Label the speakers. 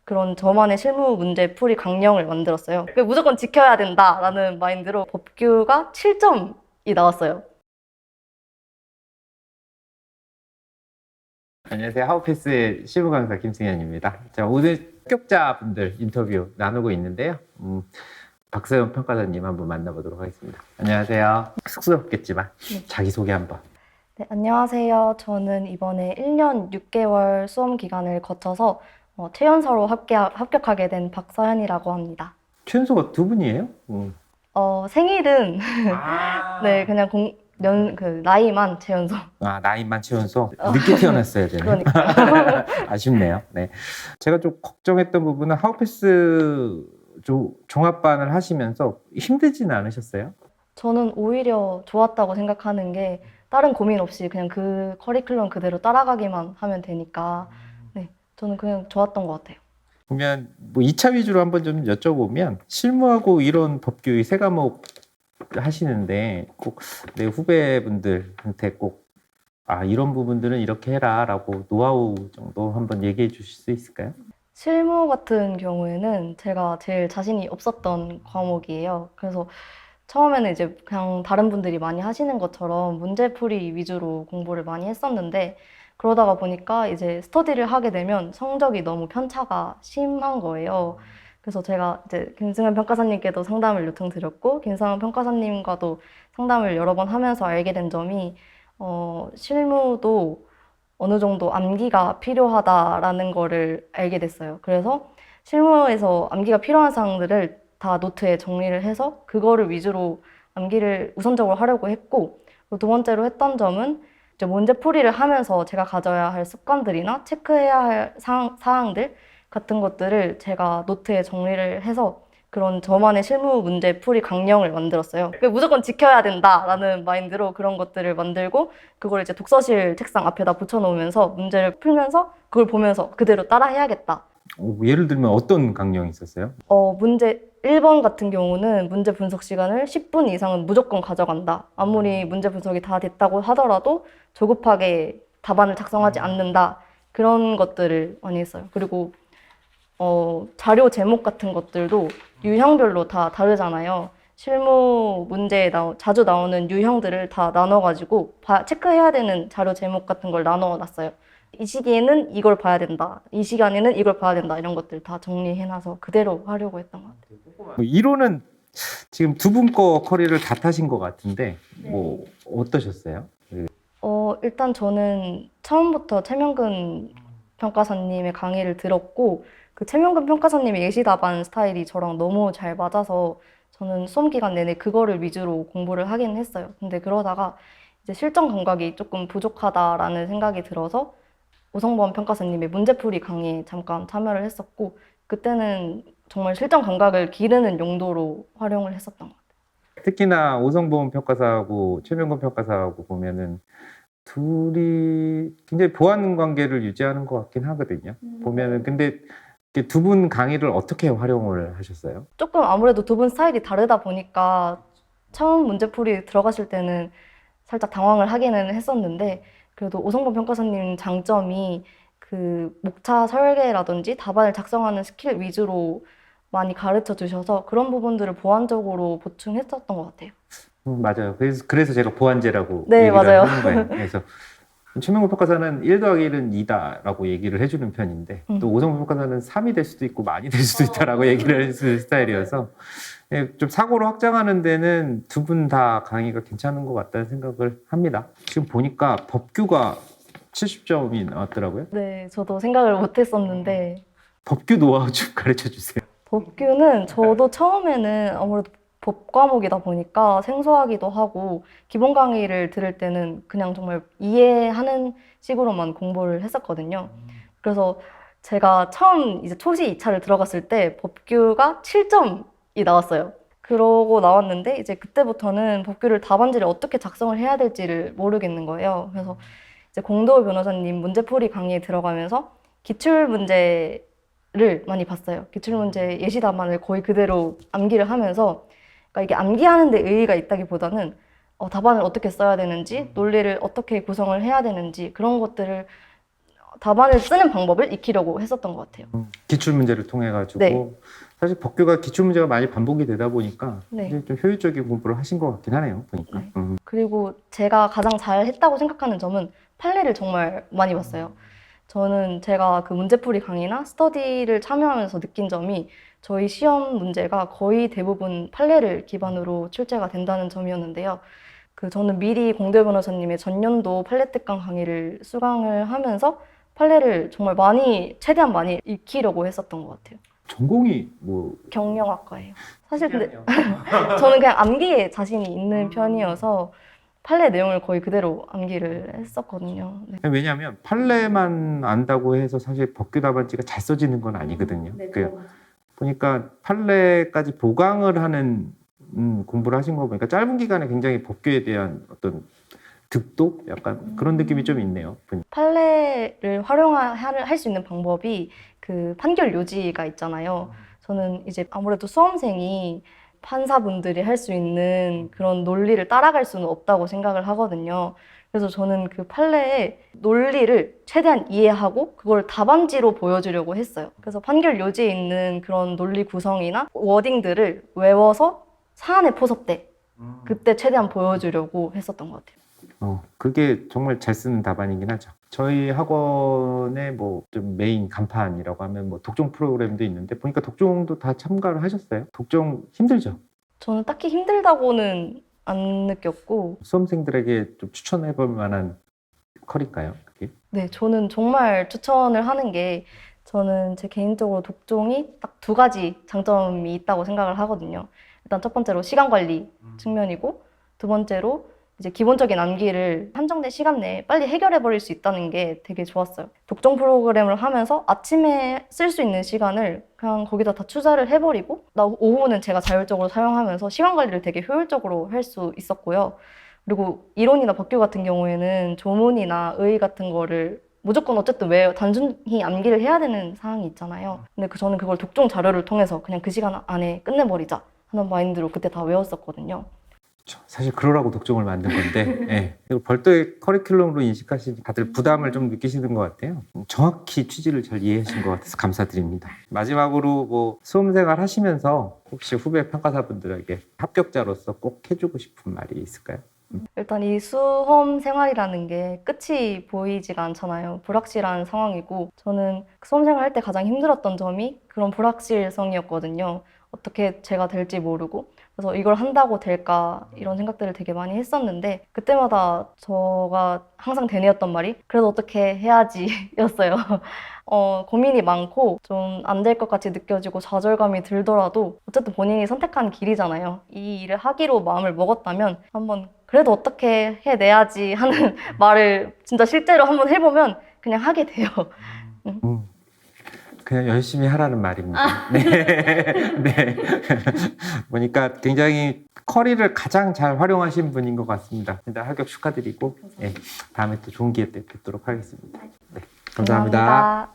Speaker 1: 그런 저만의 실무 문제 풀이 강령을 만들었어요. 무조건 지켜야 된다라는 마인드로 법규가 7점이 나왔어요.
Speaker 2: 안녕하세요. 하우패스의 실무 강사 김승현입니다. 자, 오늘 합격자분들 인터뷰 나누고 있는데요. 박서연 평가사님 한번 만나보도록 하겠습니다. 안녕하세요. 쑥스럽겠지만 자기소개 한번.
Speaker 1: 네, 안녕하세요. 저는 이번에 1년 6개월 수험 기간을 거쳐서 최연소로 합격하게 된 박서연이라고 합니다.
Speaker 2: 최연소가 두 분이에요?
Speaker 1: 생일은
Speaker 2: 아,
Speaker 1: 네, 그냥 나이만 최연소.
Speaker 2: 나이만 최연소? 늦게 태어났어야 되네.
Speaker 1: 그러니까.
Speaker 2: 아쉽네요. 네. 제가 좀 걱정했던 부분은 하우패스 종합반을 하시면서 힘들지는 않으셨어요?
Speaker 1: 저는 오히려 좋았다고 생각하는 게 다른 고민 없이 그냥 그 커리큘럼 그대로 따라가기만 하면 되니까 네, 저는 그냥 좋았던 것 같아요.
Speaker 2: 그러면 뭐 2차 위주로 한번 좀 여쭤보면 실무하고 이론 법규 이 세 과목 하시는데 꼭 내 후배분들한테 꼭 이런 부분들은 이렇게 해라 라고 노하우 정도 한번 얘기해 주실 수 있을까요?
Speaker 1: 실무 같은 경우에는 제가 제일 자신이 없었던 과목이에요. 그래서 처음에는 이제 그냥 다른 분들이 많이 하시는 것처럼 문제풀이 위주로 공부를 많이 했었는데 그러다가 보니까 이제 스터디를 하게 되면 성적이 너무 편차가 심한 거예요. 그래서 제가 이제 김승현 평가사님께도 상담을 요청드렸고 김상현 평가사님과도 상담을 여러 번 하면서 알게 된 점이 실무도 어느 정도 암기가 필요하다라는 거를 알게 됐어요. 그래서 실무에서 암기가 필요한 사항들을 다 노트에 정리를 해서 그거를 위주로 암기를 우선적으로 하려고 했고, 그리고 두 번째로 했던 점은 이제 문제풀이를 하면서 제가 가져야 할 습관들이나 체크해야 할 사항들 같은 것들을 제가 노트에 정리를 해서 그런 저만의 실무 문제 풀이 강령을 만들었어요. 무조건 지켜야 된다라는 마인드로 그런 것들을 만들고 그걸 이제 독서실 책상 앞에다 붙여놓으면서 문제를 풀면서 그걸 보면서 그대로 따라 해야겠다.
Speaker 2: 예를 들면 어떤 강령이 있었어요?
Speaker 1: 문제 1번 같은 경우는 문제 분석 시간을 10분 이상은 무조건 가져간다. 아무리 문제 분석이 다 됐다고 하더라도 조급하게 답안을 작성하지 않는다. 그런 것들을 많이 했어요. 그리고 자료 제목 같은 것들도 유형별로 다 다르잖아요. 실무 문제에 자주 나오는 유형들을 다 나눠가지고 체크해야 되는 자료 제목 같은 걸 나눠놨어요. 이 시기에는 이걸 봐야 된다. 이 시간에는 이걸 봐야 된다. 이런 것들 다 정리해놔서 그대로 하려고 했던 것 같아요.
Speaker 2: 이론은 지금 두 분 거 커리를 다 타신 것 같은데 뭐 어떠셨어요?
Speaker 1: 일단 저는 처음부터 최명근 평가사님의 강의를 들었고 그 최명근 평가사님의 예시 답안 스타일이 저랑 너무 잘 맞아서 저는 수험 기간 내내 그거를 위주로 공부를 하긴 했어요. 근데 그러다가 이제 실전 감각이 조금 부족하다라는 생각이 들어서 오성범 평가사님의 문제풀이 강의에 잠깐 참여를 했었고 그때는 정말 실전 감각을 기르는 용도로 활용을 했었던 것 같아요.
Speaker 2: 특히나 오성범 평가사하고 최명근 평가사하고 보면은 둘이 굉장히 보완 관계를 유지하는 것 같긴 하거든요. 보면은 근데 두 분 강의를 어떻게 활용을 하셨어요?
Speaker 1: 조금 아무래도 두 분 스타일이 다르다 보니까 처음 문제풀이 들어가실 때는 살짝 당황을 하기는 했었는데 그래도 오성범 평가사님 장점이 그 목차 설계라든지 답안을 작성하는 스킬 위주로 많이 가르쳐 주셔서 그런 부분들을 보완적으로 보충했었던 것 같아요.
Speaker 2: 맞아요. 그래서 제가 보완제라고
Speaker 1: 네,
Speaker 2: 얘기를
Speaker 1: 맞아요.
Speaker 2: 하는 거예요. 그래서 최명근 평가사는 1 더하기 1은 2다라고 얘기를 해주는 편인데 또 오성범 평가사는 3이 될 수도 있고 많이 될 수도 있다라고 얘기를 해주는 스타일이어서 좀 사고로 확장하는 데는 두 분 다 강의가 괜찮은 것 같다는 생각을 합니다. 지금 보니까 법규가 70점이 나왔더라고요.
Speaker 1: 네, 저도 생각을 못 했었는데
Speaker 2: 법규 노하우 좀 가르쳐 주세요.
Speaker 1: 법규는 저도 처음에는 아무래도 법 과목이다 보니까 생소하기도 하고 기본 강의를 들을 때는 그냥 정말 이해하는 식으로만 공부를 했었거든요. 그래서 제가 처음 이제 초시 2차를 들어갔을 때 법규가 7점이 나왔어요. 그러고 나왔는데 이제 그때부터는 법규를 답안지를 어떻게 작성을 해야 될지를 모르겠는 거예요. 그래서 이제 공도 변호사님 문제풀이 강의에 들어가면서 기출 문제를 많이 봤어요. 기출문제 예시 답안을 거의 그대로 암기를 하면서 그러니까 이게 암기하는 데 의의가 있다기보다는 답안을 어떻게 써야 되는지 논리를 어떻게 구성을 해야 되는지 그런 것들을 답안을 쓰는 방법을 익히려고 했었던 것 같아요.
Speaker 2: 기출 문제를 통해 가지고
Speaker 1: 네.
Speaker 2: 사실 법규가 기출 문제가 많이 반복이 되다 보니까
Speaker 1: 네.
Speaker 2: 이제 좀 효율적인 공부를 하신 것 같긴 하네요. 보니까.
Speaker 1: 네. 그리고 제가 가장 잘 했다고 생각하는 점은 판례를 정말 많이 봤어요. 저는 제가 그 문제풀이 강의나 스터디를 참여하면서 느낀 점이 저희 시험 문제가 거의 대부분 판례를 기반으로 출제가 된다는 점이었는데요. 저는 미리 공대 변호사님의 전년도 판례 특강 강의를 수강을 하면서 판례를 정말 최대한 많이 익히려고 했었던 것 같아요.
Speaker 2: 전공이 뭐
Speaker 1: 경영학과예요. 사실 근데 저는 그냥 암기에 자신이 있는 편이어서 판례 내용을 거의 그대로 암기를 했었거든요. 네.
Speaker 2: 왜냐하면 판례만 안다고 해서 사실 법규 답안지가 잘 써지는 건 아니거든요. 보니까 판례까지 보강을 하는 공부를 하신 거 보니까 짧은 기간에 굉장히 법규에 대한 어떤 득도? 약간 그런 느낌이 좀 있네요.
Speaker 1: 판례를 활용할 수 있는 방법이 그 판결 요지가 있잖아요. 저는 이제 아무래도 수험생이 판사분들이 할 수 있는 그런 논리를 따라갈 수는 없다고 생각을 하거든요. 그래서 저는 그 판례의 논리를 최대한 이해하고 그걸 답안지로 보여주려고 했어요. 그래서 판결 요지에 있는 그런 논리 구성이나 워딩들을 외워서 사안에 포섭돼 그때 최대한 보여주려고 했었던 것 같아요.
Speaker 2: 그게 정말 잘 쓰는 답안이긴 하죠. 저희 학원의 뭐 좀 메인 간판이라고 하면 뭐 독종 프로그램도 있는데 보니까 독종도 다 참가를 하셨어요? 독종 힘들죠?
Speaker 1: 저는 딱히 힘들다고는 안 느꼈고,
Speaker 2: 수험생들에게 좀 추천해 볼 만한 컬인가요? 그게?
Speaker 1: 네, 저는 정말 추천을 하는 게 저는 제 개인적으로 독종이 딱 두 가지 장점이 있다고 생각을 하거든요. 일단 첫 번째로 시간 관리 측면이고, 두 번째로 이제 기본적인 암기를 한정된 시간 내에 빨리 해결해 버릴 수 있다는 게 되게 좋았어요. 독종 프로그램을 하면서 아침에 쓸 수 있는 시간을 그냥 거기다 다 투자를 해버리고 오후는 제가 자율적으로 사용하면서 시간 관리를 되게 효율적으로 할 수 있었고요. 그리고 이론이나 법규 같은 경우에는 조문이나 의의 같은 거를 무조건 어쨌든 단순히 암기를 해야 되는 사항이 있잖아요. 근데 저는 그걸 독종 자료를 통해서 그냥 그 시간 안에 끝내버리자 하는 마인드로 그때 다 외웠었거든요.
Speaker 2: 사실 그러라고 독종을 만든 건데 그리고 별도의 커리큘럼으로 인식하시니 다들 부담을 좀 느끼시는 것 같아요. 정확히 취지를 잘 이해하신 것 같아서 감사드립니다. 마지막으로 뭐 수험생활 하시면서 혹시 후배 평가사분들에게 합격자로서 꼭 해주고 싶은 말이 있을까요?
Speaker 1: 일단 이 수험 생활이라는 게 끝이 보이지가 않잖아요. 불확실한 상황이고 저는 수험 생활할 때 가장 힘들었던 점이 그런 불확실성이었거든요. 어떻게 제가 될지 모르고 그래서 이걸 한다고 될까 이런 생각들을 되게 많이 했었는데 그때마다 저가 항상 되뇌었던 말이 그래도 어떻게 해야지 였어요. 고민이 많고 좀 안 될 것 같이 느껴지고 좌절감이 들더라도 어쨌든 본인이 선택한 길이잖아요. 이 일을 하기로 마음을 먹었다면 한번 그래도 어떻게 해내야지 하는 말을 진짜 실제로 한번 해보면 그냥 하게 돼요.
Speaker 2: 그냥 열심히 하라는 말입니다. 네. 네. 보니까 굉장히 커리를 가장 잘 활용하신 분인 것 같습니다. 일단 합격 축하드리고 다음에 또 좋은 기회 때 뵙도록 하겠습니다. 네. 감사합니다.